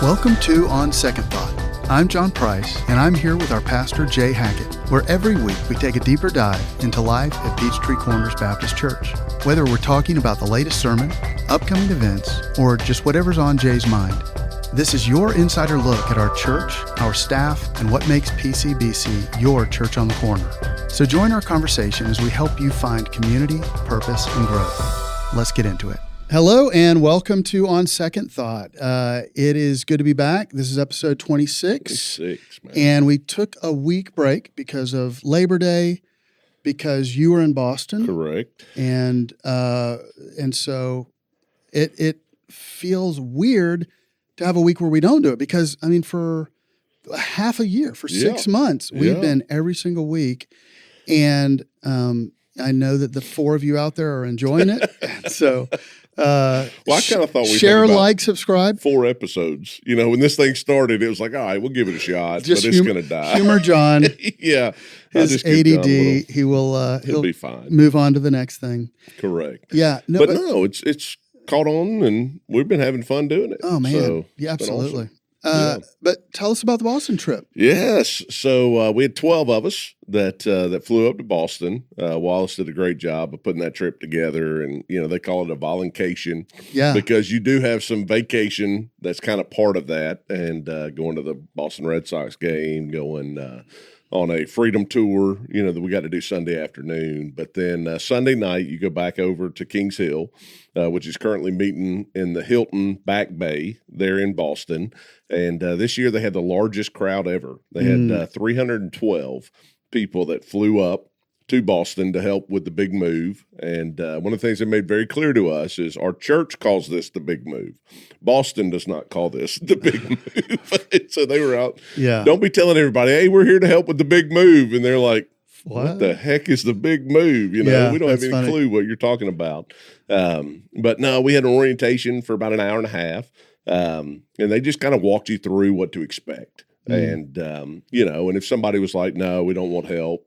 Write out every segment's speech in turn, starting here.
Welcome to On Second Thought. I'm John Price, and I'm here with our pastor, Jay Hackett, where every week we take a deeper dive into life at Peachtree Corners Baptist Church. Whether we're talking about the latest sermon, upcoming events, or just whatever's on Jay's mind, this is your insider look at our church, our staff, and what makes PCBC your church on the corner. So join our conversation as we help you find community, purpose, and growth. Let's get into it. Hello and welcome to On Second Thought. It is good to be back. This is episode 26. 26, man. And we took a week break because of Labor Day, because you were in Boston. Correct. And so it feels weird to have a week where we don't do it because, I mean, for half a year, for 6 months, we've been every single week. And I know that the four of you out there are enjoying it. So... I kind of thought we'd share, like, subscribe. 4 episodes. You know, when this thing started, it was like, all right, we'll give it a shot, but it's going to die. Humor John. Yeah. His ADD, he'll be fine. Move on to the next thing. Correct. Yeah. No, it's caught on, and we've been having fun doing it. Oh, man. So yeah, absolutely. Awesome. But tell us about the Boston trip. Yes. So we had 12 of us that flew up to Boston. Wallace did a great job of putting that trip together, and they call it a voluncation. Yeah. Because you do have some vacation that's kind of part of that, and going to the Boston Red Sox game, going on a freedom tour, that we got to do Sunday afternoon. But then Sunday night, you go back over to Kings Hill, which is currently meeting in the Hilton Back Bay there in Boston. And this year they had the largest crowd ever. They had 312 people that flew up to Boston to help with the big move. And one of the things they made very clear to us is our church calls this the big move. Boston does not call this the big move. So they were out. Yeah. Don't be telling everybody, hey, we're here to help with the big move. And they're like, what the heck is the big move? We don't have any clue what you're talking about. But no, we had an orientation for about an hour and a half. And they just kind of walked you through what to expect. And, and if somebody was like, no, we don't want help,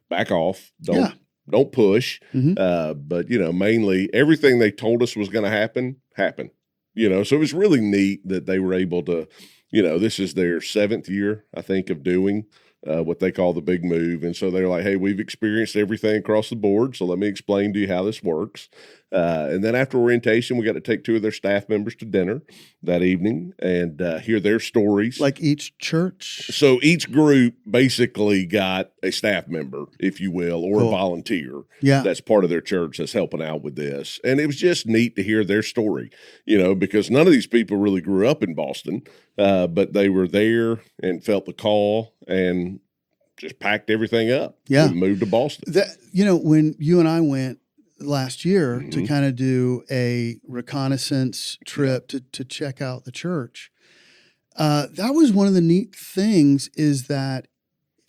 back off. Don't push. Mm-hmm. But mainly everything they told us was going to happen happened. So it was really neat that they were able to. This is their 7th year, I think, of doing what they call the big move, and so they're like, "Hey, we've experienced everything across the board, so let me explain to you how this works." And then after orientation, we got to take 2 of their staff members to dinner that evening and hear their stories. Like each church? So each group basically got a staff member, if you will, or a volunteer that's part of their church that's helping out with this. And it was just neat to hear their story, because none of these people really grew up in Boston, but they were there and felt the call and just packed everything up and moved to Boston. When you and I went last year to kind of do a reconnaissance trip to check out the church. That was one of the neat things is that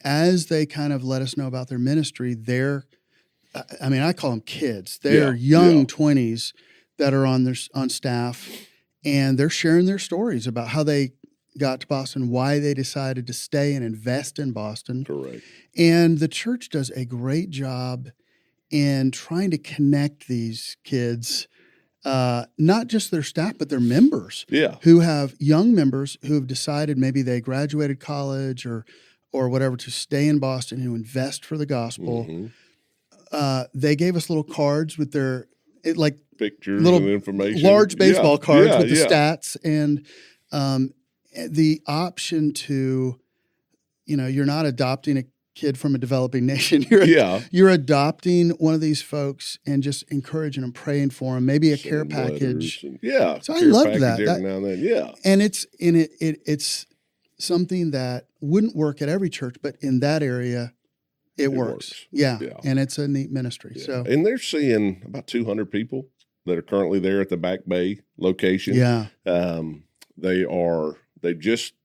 as they kind of let us know about their ministry, I call them kids. They're young 20s that are on staff, and they're sharing their stories about how they got to Boston, why they decided to stay and invest in Boston. Correct. And the church does a great job in trying to connect these kids, not just their staff, but their members who have young members who have decided maybe they graduated college or whatever to stay in Boston, who invest for the gospel. Mm-hmm. They gave us little cards with their pictures little and information, large baseball cards with the stats and the option to, you're not adopting a kid from a developing nation. You're adopting one of these folks and just encouraging them, praying for them, maybe a care package. So I loved that. Now and then. And it's something that wouldn't work at every church, but in that area, it works. Yeah. And it's a neat ministry. Yeah. So, and they're seeing about 200 people that are currently there at the Back Bay location. Yeah. They've just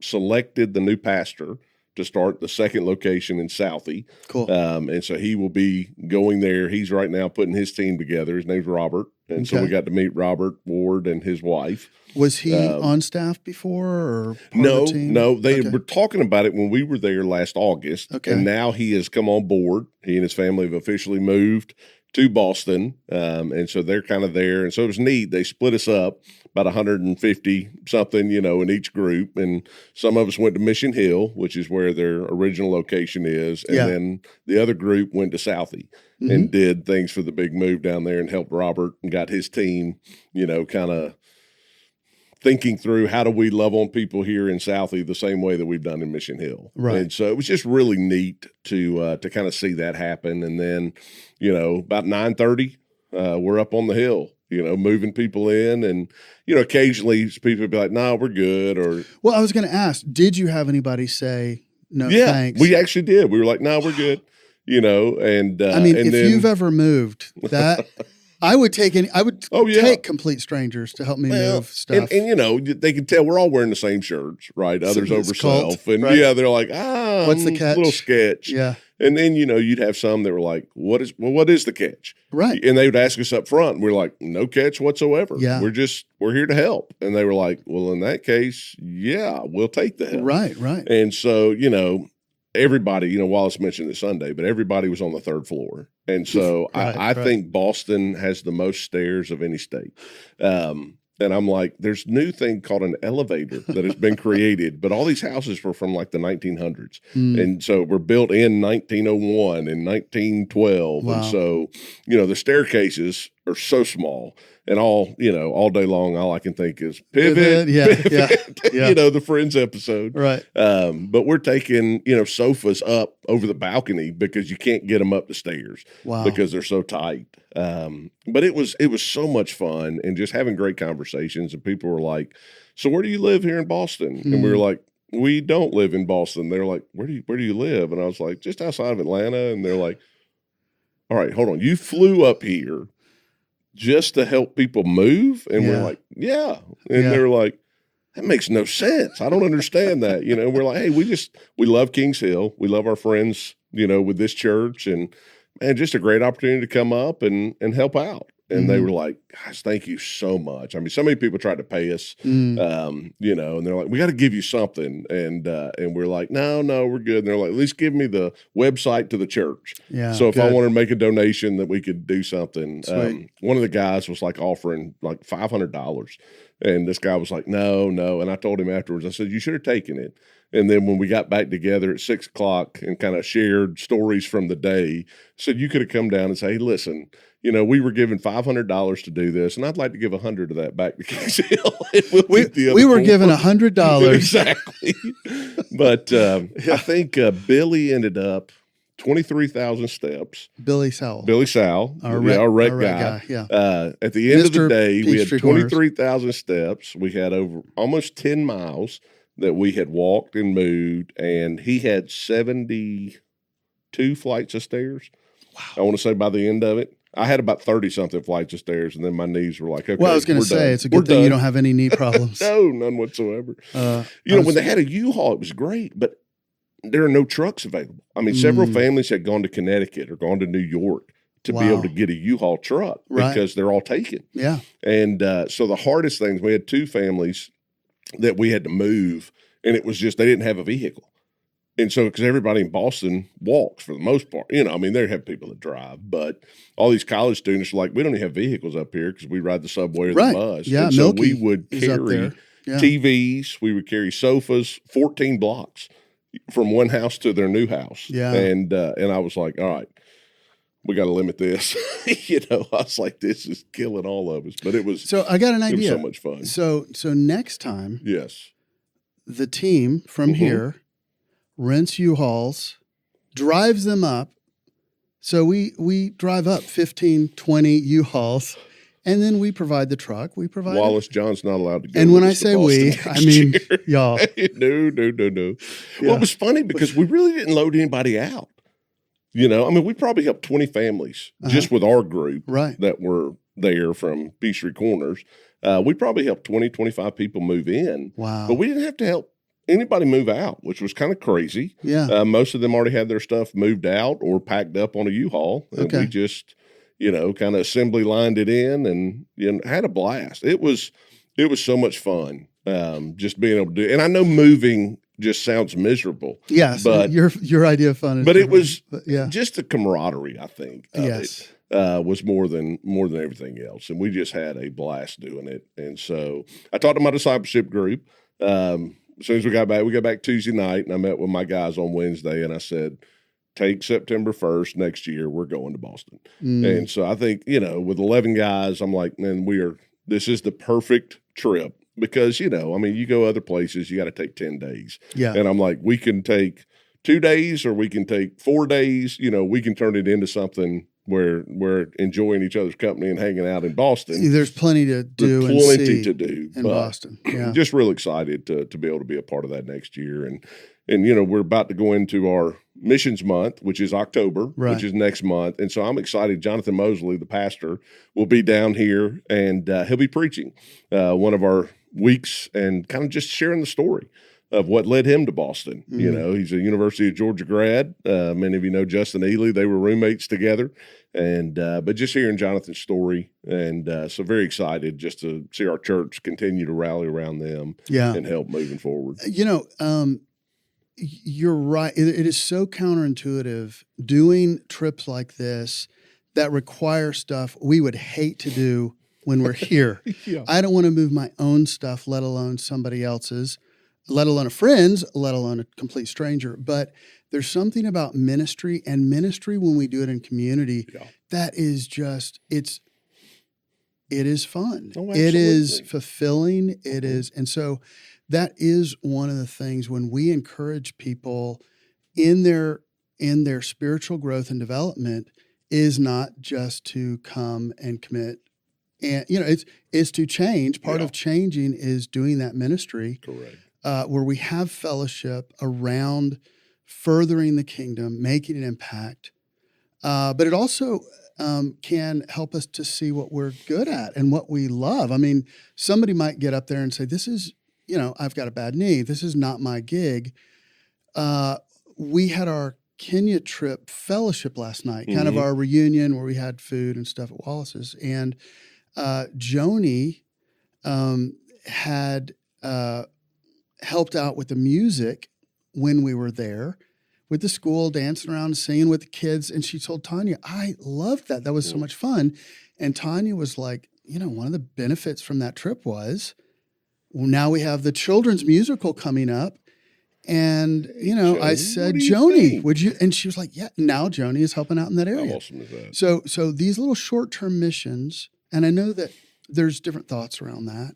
selected the new pastor to start the second location in Southie. Cool. And so he will be going there. He's right now putting his team together. His name's Robert. And so we got to meet Robert Ward and his wife. Was he on staff before or part no, of the team? No. They were talking about it when we were there last August. Okay. And now he has come on board. He and his family have officially moved. to Boston. And so they're kind of there. And so it was neat. They split us up about 150 something, in each group. And some of us went to Mission Hill, which is where their original location is. And then the other group went to Southie and did things for the big move down there and helped Robert and got his team, kind of thinking through how do we love on people here in Southie the same way that we've done in Mission Hill. Right. And so it was just really neat to kind of see that happen. And then, about 9:30, we're up on the hill, moving people in. And, occasionally people would be like, no, we're good. Or, well, I was going to ask, did you have anybody say, no, yeah, thanks? We actually did. We were like, no, we're good, and I mean, and if then, you've ever moved that, I would take take complete strangers to help me move stuff. And they can tell we're all wearing the same shirts, right? Others over self. And right? they're like, what's the catch? Little sketch. Yeah. And then, you'd have some that were like, what is the catch? Right. And they would ask us up front. And we're like, no catch whatsoever. Yeah. We're here to help. And they were like, well, in that case, yeah, we'll take the help. Right. And so, everybody, Wallace mentioned it Sunday, but everybody was on the third floor. And so I think Boston has the most stairs of any state. And I'm like, there's a new thing called an elevator that has been created, but all these houses were from like the 1900s. And so were built in 1901 and 1912. Wow. And so, the staircases are so small. And all day long, all I can think is pivot. Yeah. The Friends episode. Right. But we're taking, sofas up over the balcony because you can't get them up the stairs. Wow. Because they're so tight. But it was so much fun and just having great conversations. And people were like, so where do you live here in Boston? And we were like, we don't live in Boston. They're like, where do you live? And I was like, just outside of Atlanta. And they're like, all right, hold on. You flew up here just to help people move? And we're like, yeah. And they're like, that makes no sense. I don't understand that. We're like, hey, we love Kings Hill. We love our friends, with this church and just a great opportunity to come up and help out. And they were like, guys, thank you so much. I mean, so many people tried to pay us, and they're like, we got to give you something. And we're like, no, we're good. And they're like, at least give me the website to the church. Yeah. So if I wanted to make a donation that we could do something. One of the guys was like offering like $500. And this guy was like, no. And I told him afterwards, I said, you should have taken it. And then when we got back together at 6:00 and kind of shared stories from the day, said, you could have come down and say, hey, listen, we were given $500 to do this, and I'd like to give 100 of that back to Kings Hill. We were given $100. Exactly. But I think Billy ended up 23,000 steps. Billy Sowell. Our rec guy. Yeah. At the end of the day, we had Peachtree 23,000 steps. We had over almost 10 miles that we had walked and moved, and he had 72 flights of stairs. Wow. I want to say by the end of it, I had about 30-something flights of stairs, and then my knees were like, okay, well, I was going to say, it's a good thing you don't have any knee problems. No, none whatsoever. When they had a U-Haul, it was great, but there are no trucks available. I mean, several families had gone to Connecticut or gone to New York to be able to get a U-Haul truck because they're all taken. Yeah. And so the hardest things, we had two families that we had to move, and it was just they didn't have a vehicle. And so, because everybody in Boston walks for the most part, they have people that drive, but all these college students are like, we don't even have vehicles up here because we ride the subway or the bus. Yeah, and so we would carry Yeah. TVs, we would carry sofas, 14 blocks from one house to their new house. Yeah. And I was like, all right, we got to limit this. I was like, this is killing all of us. But it was so I got an idea. It was so much fun. So next time, yes, the team from here rents U-Hauls, drives them up. So we drive up 15, 20 U-Hauls, and then we provide the truck. We provide Wallace John's not allowed to go. And when I say we, I mean y'all. No. Yeah. Well, it was funny because we really didn't load anybody out. We probably helped 20 families just with our group that were there from Peachtree Corners. We probably helped 20, 25 people move in. Wow. But we didn't have to help anybody move out, which was kind of crazy. Yeah. Most of them already had their stuff moved out or packed up on a U-Haul. And we just, kind of assembly lined it in and had a blast. It was so much fun just being able to do it. And I know moving just sounds miserable. Yes, but your idea of fun is but it was yeah. just the camaraderie, I think. Yes. was more than everything else. And we just had a blast doing it. And so I talked to my discipleship group. As soon as we got back Tuesday night, and I met with my guys on Wednesday, and I said, take September 1st next year, we're going to Boston. And so I think, with 11 guys, I'm like, man, this is the perfect trip because, you go other places, you got to take 10 days. Yeah. And I'm like, we can take 2 days or we can take 4 days, we can turn it into something where we're enjoying each other's company and hanging out in Boston. There's plenty to do in Boston. Yeah. Just real excited to be able to be a part of that next year. And we're about to go into our missions month, which is October, which is next month. And so I'm excited. Jonathan Mosley, the pastor, will be down here and he'll be preaching one of our weeks and kind of just sharing the story of what led him to Boston. He's a University of Georgia grad. Many of you know Justin Ely. They were roommates together. And but just hearing Jonathan's story, and so very excited just to see our church continue to rally around them and help moving forward. You're right. It is so counterintuitive doing trips like this that require stuff we would hate to do when we're here. I don't want to move my own stuff, let alone somebody else's, let alone a friend's, let alone a complete stranger. But there's something about ministry when we do it in community that is just, it is fun. Oh, it is fulfilling. It is. And so that is one of the things when we encourage people in their spiritual growth and development is not just to come and commit. And, it's to change. Part of changing is doing that ministry. Correct. Where we have fellowship around furthering the kingdom, making an impact. But it also can help us to see what we're good at and what we love. I mean, somebody might get up there and say, this is, I've got a bad knee. This is not my gig. We had our Kenya trip fellowship last night, kind of our reunion where we had food and stuff at Wallace's. And Joni had helped out with the music when we were there with the school, dancing around, singing with the kids. And she told Tanya, I loved that. That was so much fun. And Tanya was like, one of the benefits from that trip was, well, now we have the children's musical coming up. And, I said, Joni, would you? And she was like, yeah, now Joni is helping out in that area. How awesome is that? So these little short-term missions, and I know that there's different thoughts around that.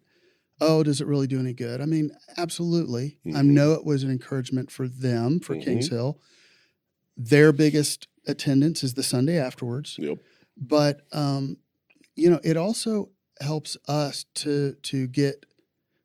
Oh, does it really do any good? I mean, absolutely. I know it was an encouragement for them, for Kings Hill. Their biggest attendance is the Sunday afterwards. Yep. But, it also helps us to get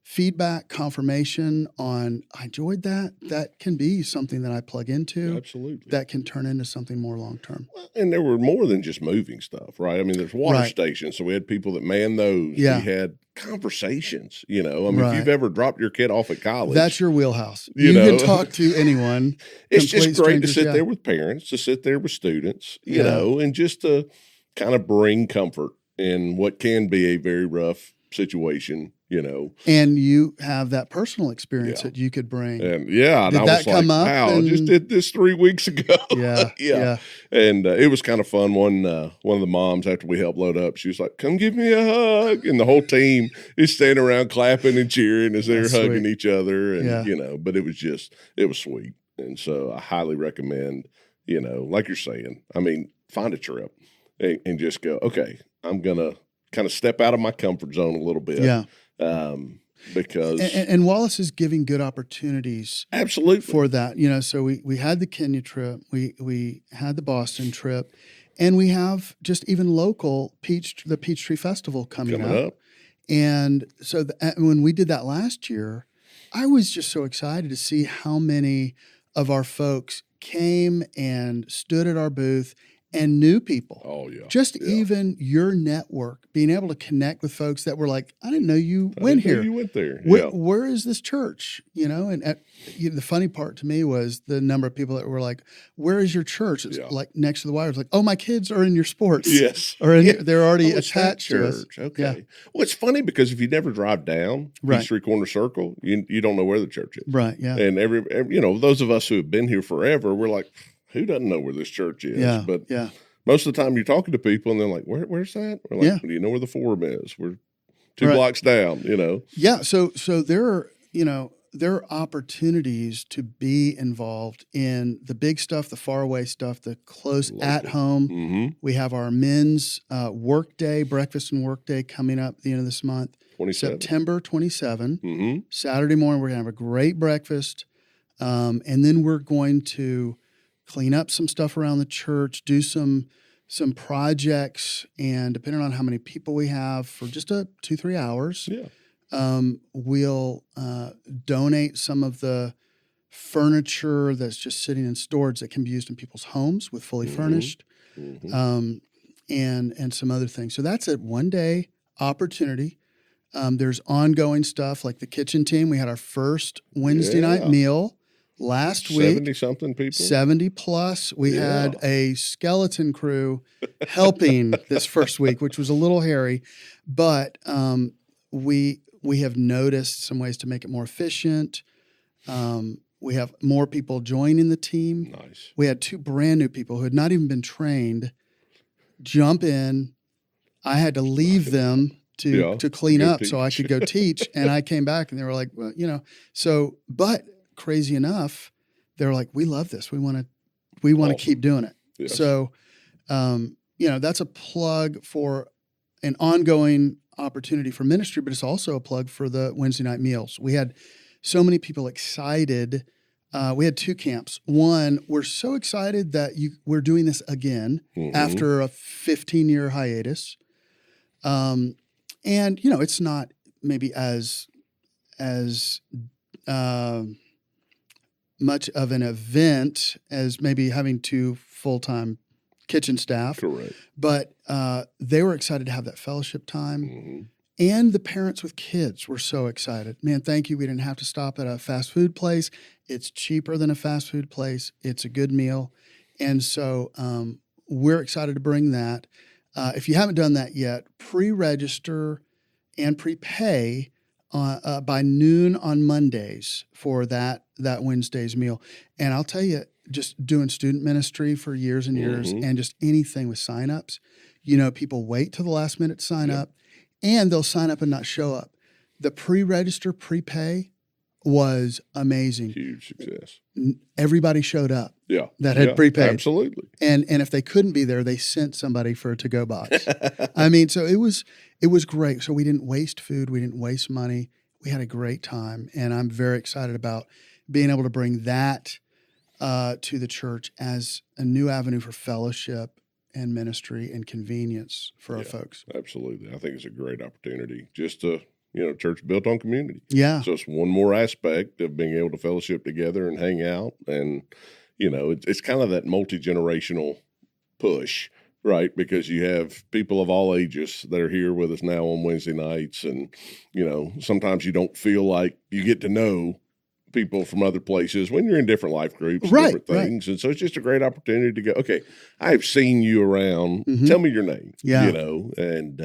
feedback, confirmation on, I enjoyed that. That can be something that I plug into. Absolutely. That can turn into something more long-term. Well, and there were more than just moving stuff, right? I mean, there's water stations, so we had people that manned those. Yeah. We had conversations, if you've ever dropped your kid off at college. That's your wheelhouse. You can talk to anyone. It's just great to sit there with parents, to sit there with students, you know, and just to kind of bring comfort in what can be a very rough situation, And you have that personal experience that you could bring. And did that come up? Wow, I just did this 3 weeks ago. Yeah. And it was kind of fun. One of the moms, after we helped load up, she was like, come give me a hug. And the whole team is standing around clapping and cheering as they're hugging each other. And, but it was sweet. And so I highly recommend, like you're saying, find a trip and just go, okay, I'm going to kind of step out of my comfort zone a little bit. Yeah. Because and Wallace is giving good opportunities absolutely for that. So we had the Kenya trip, we had the Boston trip, and we have just even local the Peachtree Festival coming up. And so when we did that last year, I was just so excited to see how many of our folks came and stood at our booth and knew people. Oh, yeah. Even your network, being able to connect with folks that were like, I didn't know you went here. You went there. Where is this church? And the funny part to me was the number of people that were like, where is your church? It's like next to the wire. It's like, oh, my kids are in your sports. Yes. Or they're already attached to us. Okay. Yeah. Well, it's funny because if you never drive down Peachtree Corner Circle, you don't know where the church is. Right, yeah. And those of us who have been here forever, we're like, who doesn't know where this church is? Yeah, but most of the time you're talking to people and they're like, where's that? We're like, Yeah. do you know where the forum is? We're 2 Right. blocks down, Yeah. So there are, there are opportunities to be involved in the big stuff, the far away stuff, the close at home. Mm-hmm. We have our men's workday, breakfast and workday coming up at the end of this month, 27. September 27. Mm-hmm. Saturday morning, we're going to have a great breakfast. And then we're going to clean up some stuff around the church, do some projects, and depending on how many people we have, for just 2-3 hours, we'll donate some of the furniture that's just sitting in storage that can be used in people's homes with fully furnished, and some other things. So that's a one-day opportunity. There's ongoing stuff like the kitchen team. We had our first Wednesday night meal last week. 70-something people? 70 plus. We had a skeleton crew helping this first week, which was a little hairy, but we have noticed some ways to make it more efficient. We have more people joining the team. Nice. We had 2 brand new people who had not even been trained jump in. I had to leave them to clean up so I could go teach. And I came back and they were like, well, but crazy enough, they were like, we love this. We want to keep doing it. Yes. So, that's a plug for an ongoing opportunity for ministry, but it's also a plug for the Wednesday night meals. We had so many people excited. We had 2 camps. One, we're so excited that we're doing this again after a 15-year hiatus. And it's not maybe as much of an event as maybe having 2 full-time kitchen staff. Correct. But they were excited to have that fellowship time. And the parents with kids were so excited. Man, thank you. We didn't have to stop at a fast food place. It's cheaper than a fast food place. It's a good meal. And so we're excited to bring that. If you haven't done that yet, pre-register and prepay by noon on Mondays for that Wednesday's meal. And I'll tell you, just doing student ministry for years and years and just anything with signups, people wait till the last minute to sign up and they'll sign up and not show up. The pre-register, prepay was amazing. Huge success. Everybody showed up. Yeah. That had prepaid. Absolutely. And if they couldn't be there, they sent somebody for a to-go box. I mean, so it was great. So we didn't waste food. We didn't waste money. We had a great time. And I'm very excited about being able to bring that to the church as a new avenue for fellowship and ministry and convenience for our folks. Absolutely. I think it's a great opportunity just to, church built on community. Yeah. So it's one more aspect of being able to fellowship together and hang out. And, it's kind of that multi-generational push, right? Because you have people of all ages that are here with us now on Wednesday nights. And, sometimes you don't feel like you get to know people from other places when you're in different life groups, different things. And so it's just a great opportunity to go, okay, I've seen you around. Tell me your name, and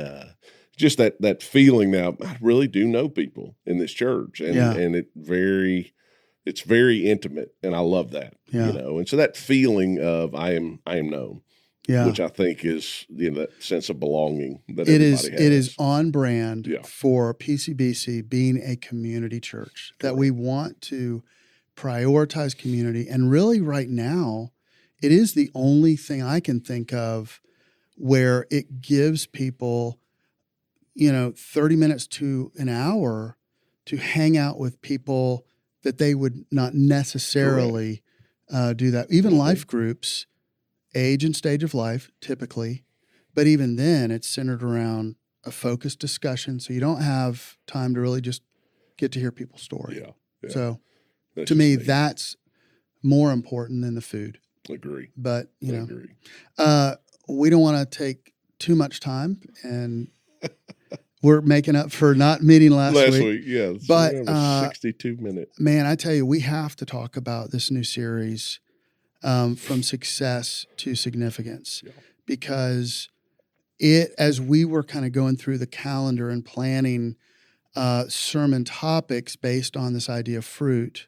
just that feeling now, I really do know people in this church and it's very intimate. And I love that, and so that feeling of I am known, which I think is that sense of belonging that everybody has. It is on brand for PCBC being a community church, that we want to prioritize community. And really right now, it is the only thing I can think of where it gives people, 30 minutes to an hour to hang out with people that they would not necessarily do that. Even life groups, age and stage of life, typically. But even then, it's centered around a focused discussion. So you don't have time to really just get to hear people's story. Yeah. So to me, that's more important than the food. Agree. But, Agree. We don't want to take too much time. And we're making up for not meeting last week. Yeah. But 62 minutes. Man, I tell you, we have to talk about this new series, From Success to Significance, because as we were kind of going through the calendar and planning sermon topics based on this idea of fruit,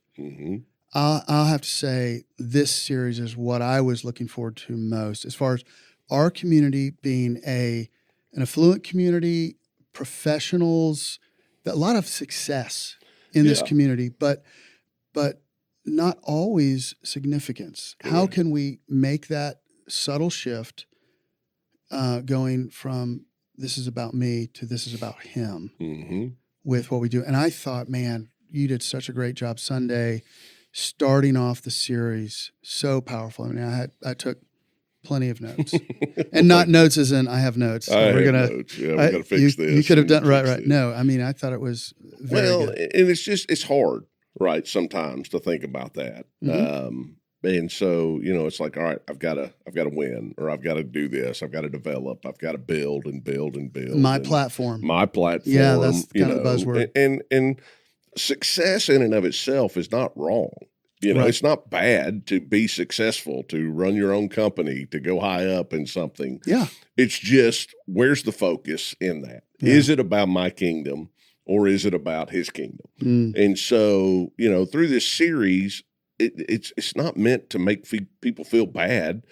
I'll have to say this series is what I was looking forward to most as far as our community being an affluent community, professionals, a lot of success in this community, but not always significance. Correct. How can we make that subtle shift going from this is about me to this is about him with what we do? And I thought, man, you did such a great job Sunday starting off the series. So powerful. I mean, I took plenty of notes, and not notes as in I have notes. So we're gonna notes. Yeah, we got to fix this. You could have done right. No, I mean, I thought it was very good. And it's hard, right? Sometimes to think about that. And so, it's like, all right, I've got to win, or I've got to do this. I've got to develop. I've got to build and build and build. My platform. Yeah, that's kind of the buzzword. And success in and of itself is not wrong. It's not bad to be successful, to run your own company, to go high up in something. Yeah. It's just, where's the focus in that? Yeah. Is it about my kingdom, or is it about his kingdom? And so, through this series, it's not meant to make people feel bad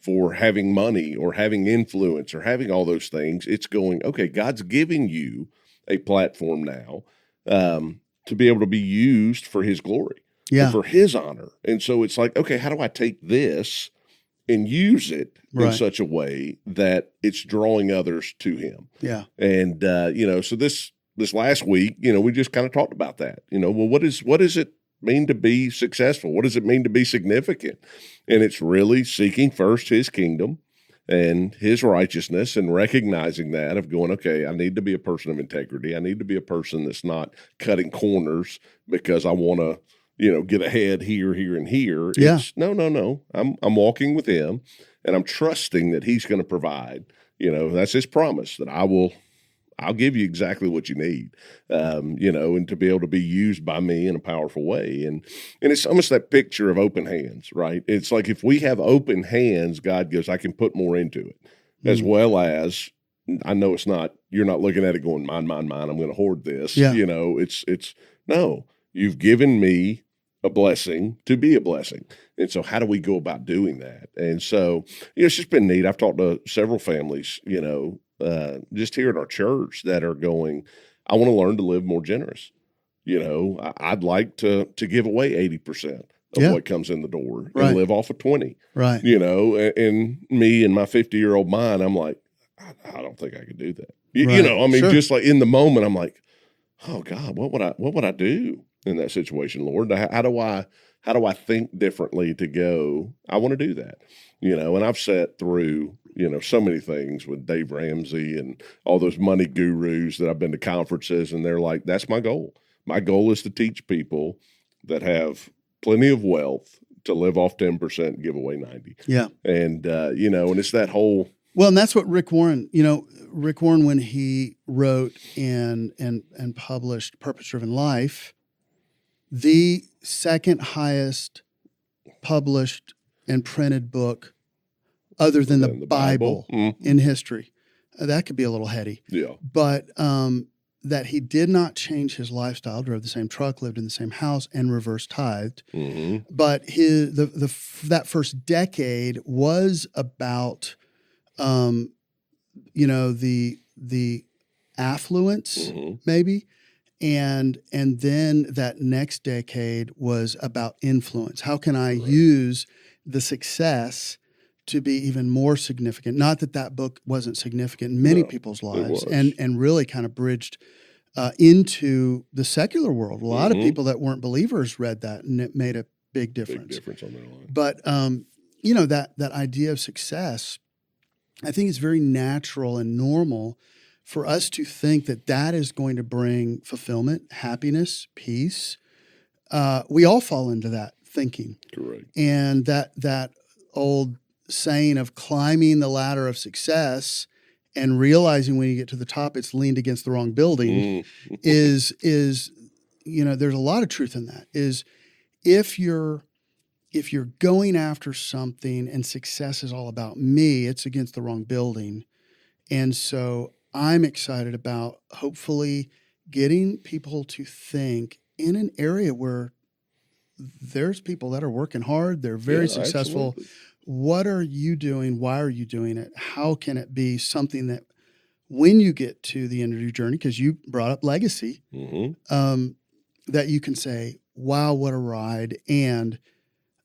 for having money or having influence or having all those things. It's going, okay, God's giving you a platform now to be able to be used for his glory. Yeah. For his honor. And so it's like, okay, how do I take this and use it in such a way that it's drawing others to him? Yeah. And, so this last week, we just kind of talked about that. Well, what does it mean to be successful? What does it mean to be significant? And it's really seeking first his kingdom and his righteousness, and recognizing that, of going, okay, I need to be a person of integrity. I need to be a person that's not cutting corners because I want to, get ahead here, and here. Yeah. It's, no. I'm walking with him, and I'm trusting that he's going to provide. That's his promise, that I'll give you exactly what you need, and to be able to be used by me in a powerful way. And it's almost that picture of open hands, right? It's like, if we have open hands, God goes, I can put more into it, as well as, I know you're not looking at it going, mine, I'm going to hoard this. Yeah. It's no, you've given me a blessing to be a blessing. And so how do we go about doing that? And so, it's just been neat. I've talked to several families, just here at our church, that are going, I want to learn to live more generous. I'd like to give away 80% of what comes in the door and live off of 20. Right. And me and my 50-year-old mind, I'm like, I don't think I could do that. Just like in the moment, I'm like, oh God, what would I do in that situation, Lord? How do I think differently to go, I want to do that? And I've sat through, so many things with Dave Ramsey and all those money gurus that I've been to conferences, and they're like, that's my goal. My goal is to teach people that have plenty of wealth to live off 10% and give away 90. Yeah. And, and it's that whole. Well, and that's what Rick Warren, when he wrote and published Purpose Driven Life, the second highest published and printed book other than the Bible in history. That could be a little heady. Yeah. But that he did not change his lifestyle, drove the same truck, lived in the same house, and reverse tithed. But that first decade was about the affluence, maybe. And then that next decade was about influence. How can I use the success to be even more significant? Not that book wasn't significant in many people's lives, and really kind of bridged into the secular world. A lot of people that weren't believers read that, and it made a big difference. Big difference on their life. But that idea of success, I think it's very natural and normal for us to think that is going to bring fulfillment, happiness, peace. We all fall into that thinking. Correct. And that old saying of climbing the ladder of success and realizing when you get to the top, it's leaned against the wrong building is there's a lot of truth in that. Is if you're going after something and success is all about me, it's against the wrong building. And so I'm excited about hopefully getting people to think in an area where there's people that are working hard, they're very successful. Absolutely. what are you doing? Why are you doing it? How can it be something that when you get to the end of your journey, because you brought up legacy, that you can say, wow, what a ride. And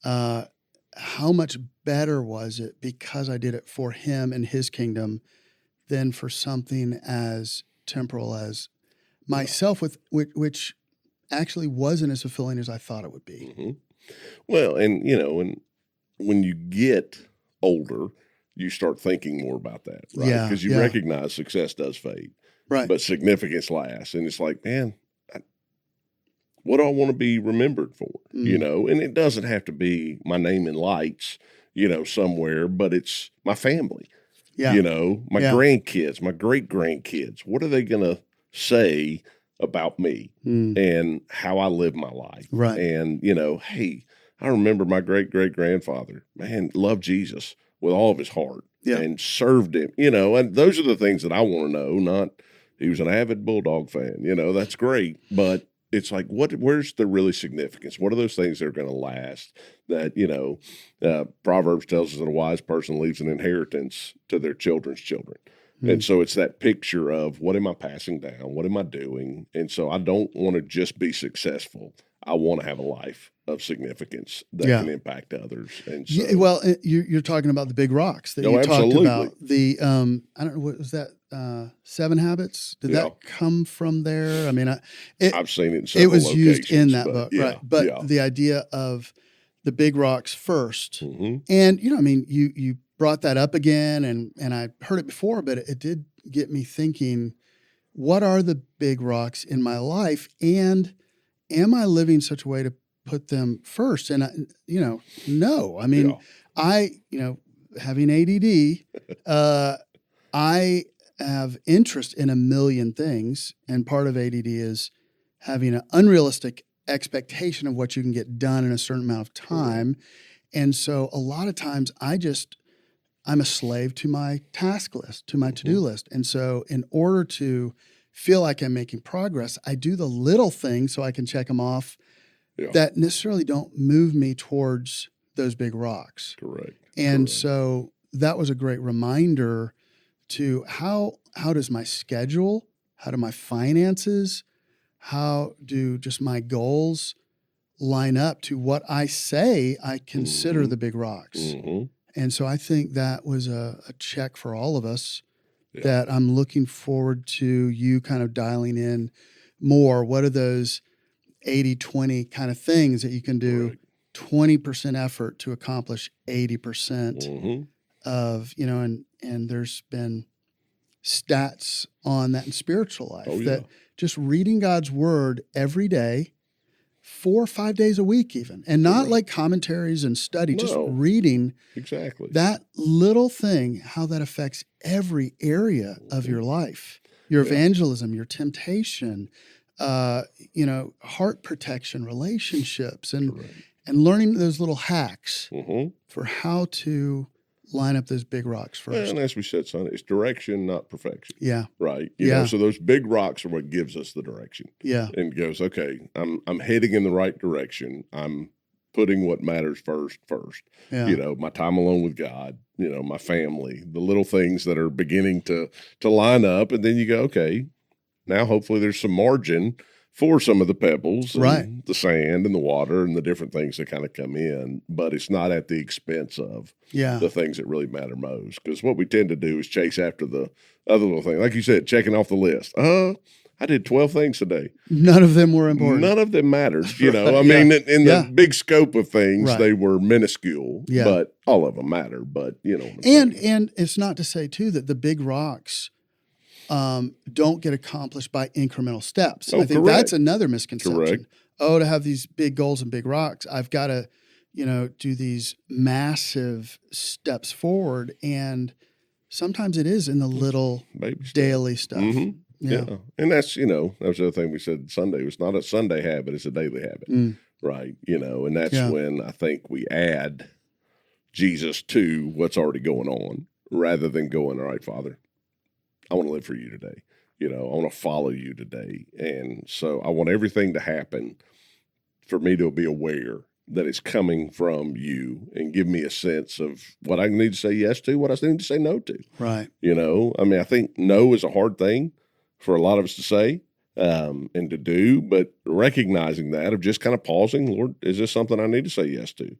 how much better was it because I did it for him and his kingdom than for something as temporal as myself, which actually wasn't as fulfilling as I thought it would be. Well, and when you get older, you start thinking more about that, right? Yeah, Because you recognize success does fade, right? but significance lasts, and it's like, man, what do I want to be remembered for? And it doesn't have to be my name in lights, somewhere, but it's my family. Yeah, my grandkids, my great grandkids. What are they gonna say about me and how I live my life? Right. And hey, I remember my great grandfather, man, loved Jesus with all of his heart and served him, and those are the things that I want to know. Not he was an avid Bulldog fan, that's great, but it's like, where's the really significance? What are those things that are going to last? That, Proverbs tells us that a wise person leaves an inheritance to their children's children. And so it's that picture of what am I passing down? What am I doing? And so I don't want to just be successful. I want to have a life of significance that can impact others. And so, well, you're talking about the big rocks that you talked about. The I don't know, what was that? 7 Habits. Did that come from there? I mean, I've seen it in several it was locations, used in that book, right? But the idea of the big rocks first, and I mean, you brought that up again, and I heard it before, but it did get me thinking: what are the big rocks in my life, and am I living such a way to put them first? And no. I mean, having ADD, I have interest in a million things, and part of ADD is having an unrealistic expectation of what you can get done in a certain amount of time. And so a lot of times I'm a slave to my task list, to my to-do list. And so in order to feel like I'm making progress, I do the little things so I can check them off that necessarily don't move me towards those big rocks. Correct. And so that was a great reminder to how does my schedule, how do my finances, how do just my goals line up to what I say I consider the big rocks. And so I think that was a check for all of us that I'm looking forward to you kind of dialing in more. What are those 80-20 kind of things that you can do? 20% effort to accomplish 80% of, and there's been stats on that in spiritual life that just reading God's word every day, 4 or 5 days a week even, and not like commentaries and study, just reading that little thing, how that affects every area of your life, your evangelism, your temptation, heart protection, relationships, and learning those little hacks for how to line up those big rocks first. And as we said, Sonny, it's direction, not perfection. Yeah. Right. You know, so those big rocks are what gives us the direction. Yeah. And goes, okay, I'm heading in the right direction. I'm putting what matters first. Yeah. My time alone with God, my family, the little things that are beginning to line up. And then you go, okay, now hopefully there's some margin for some of the pebbles and the sand and the water and the different things that kind of come in, but it's not at the expense of the things that really matter most. Because what we tend to do is chase after the other little thing. Like you said, checking off the list. I did 12 things today. None of them were important. None of them mattered. I mean, in the big scope of things, they were minuscule, but all of them matter. But, and it's not to say, too, that the big rocks don't get accomplished by incremental steps. I think that's another misconception. To have these big goals and big rocks, I've got to, do these massive steps forward. And sometimes it is in the little daily stuff. Mm-hmm. Yeah. And that's, that was the other thing we said Sunday. It's not a Sunday habit, it's a daily habit. Right. And that's when I think we add Jesus to what's already going on rather than going, all right, Father, I want to live for you today. I want to follow you today. And so I want everything to happen for me to be aware that it's coming from you, and give me a sense of what I need to say yes to, what I need to say no to. Right. I mean, I think no is a hard thing for a lot of us to say and to do, but recognizing that, of just kind of pausing, Lord, is this something I need to say yes to?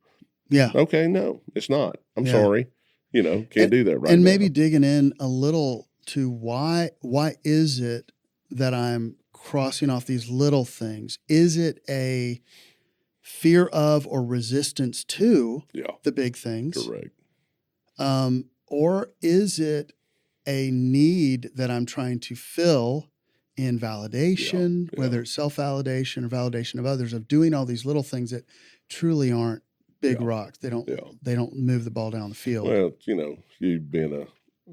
Yeah. Okay, no, it's not. I'm sorry. Can't do that right now. And maybe digging in a little to why is it that I'm crossing off these little things? Is it a fear of or resistance to the big things? Correct. Or is it a need that I'm trying to fill in validation, whether it's self-validation or validation of others, of doing all these little things that truly aren't big rocks. They don't move the ball down the field. Well, you being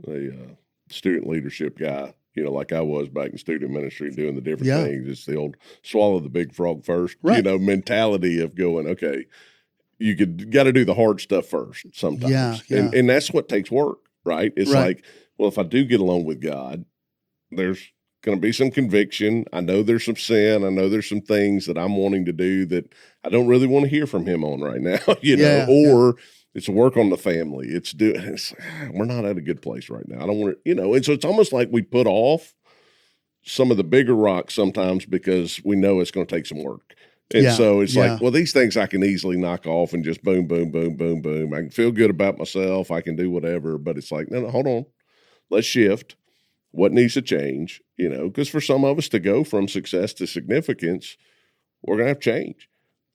a student leadership guy, like I was back in student ministry, doing the different things. It's the old swallow the big frog first, mentality of going, okay, you got to do the hard stuff first sometimes. Yeah. And that's what takes work, right? It's like, well, if I do get along with God, there's going to be some conviction. I know there's some sin. I know there's some things that I'm wanting to do that I don't really want to hear from him on right now, or it's work on the family. We're not at a good place right now. I don't want to, and so it's almost like we put off some of the bigger rocks sometimes because we know it's going to take some work. And so it's like, well, these things I can easily knock off and just boom, boom, boom, boom, boom. I can feel good about myself. I can do whatever, but it's like, no, hold on. Let's shift. What needs to change, because for some of us to go from success to significance, we're going to have change.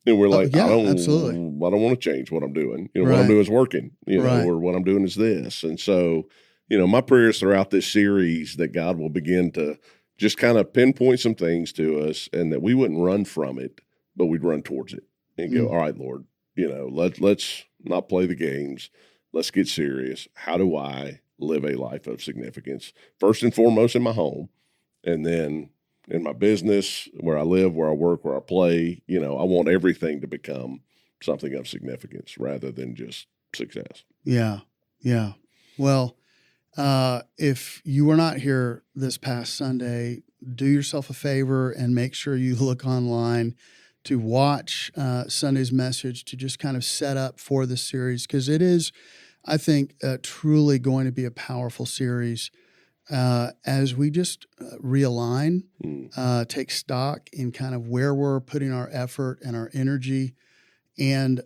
And we're like, I don't want to change what I'm doing. What I'm doing is working, or what I'm doing is this. And so, my prayers throughout this series that God will begin to just kind of pinpoint some things to us, and that we wouldn't run from it, but we'd run towards it and go, all right, Lord, let's not play the games. Let's get serious. How do I live a life of significance? First and foremost in my home, and then in my business, where I live, where I work, where I play. I want everything to become something of significance rather than just success. Yeah. Yeah. Well, if you were not here this past Sunday, do yourself a favor and make sure you look online to watch Sunday's message, to just kind of set up for this series, because it is, I think, truly going to be a powerful series as we just realign, take stock in kind of where we're putting our effort and our energy, and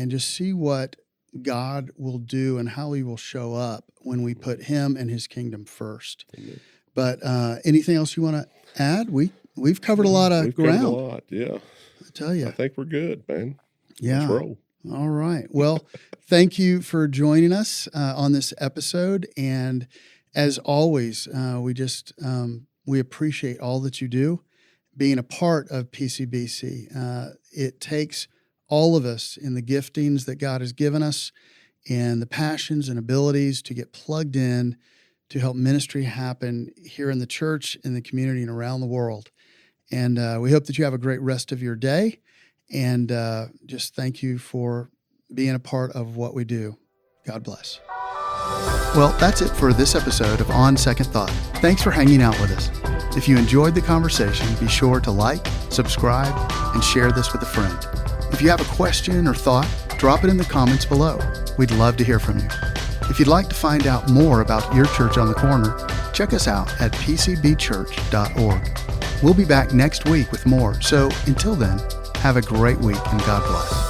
just see what God will do and how He will show up when we put Him and His kingdom first. Amen. But anything else you want to add? We've covered a lot of ground. Covered a lot, yeah. I tell you, I think we're good, man. Yeah. Let's roll. All right. Well, thank you for joining us on this episode. And as always, we appreciate all that you do, being a part of PCBC. It takes all of us in the giftings that God has given us and the passions and abilities to get plugged in to help ministry happen here in the church, in the community, and around the world. And we hope that you have a great rest of your day. And just thank you for being a part of what we do. God bless. Well, that's it for this episode of On Second Thought. Thanks for hanging out with us. If you enjoyed the conversation, be sure to like, subscribe, and share this with a friend. If you have a question or thought, drop it in the comments below. We'd love to hear from you. If you'd like to find out more about your church on the corner, check us out at pcbchurch.org. We'll be back next week with more. So until then, have a great week and God bless.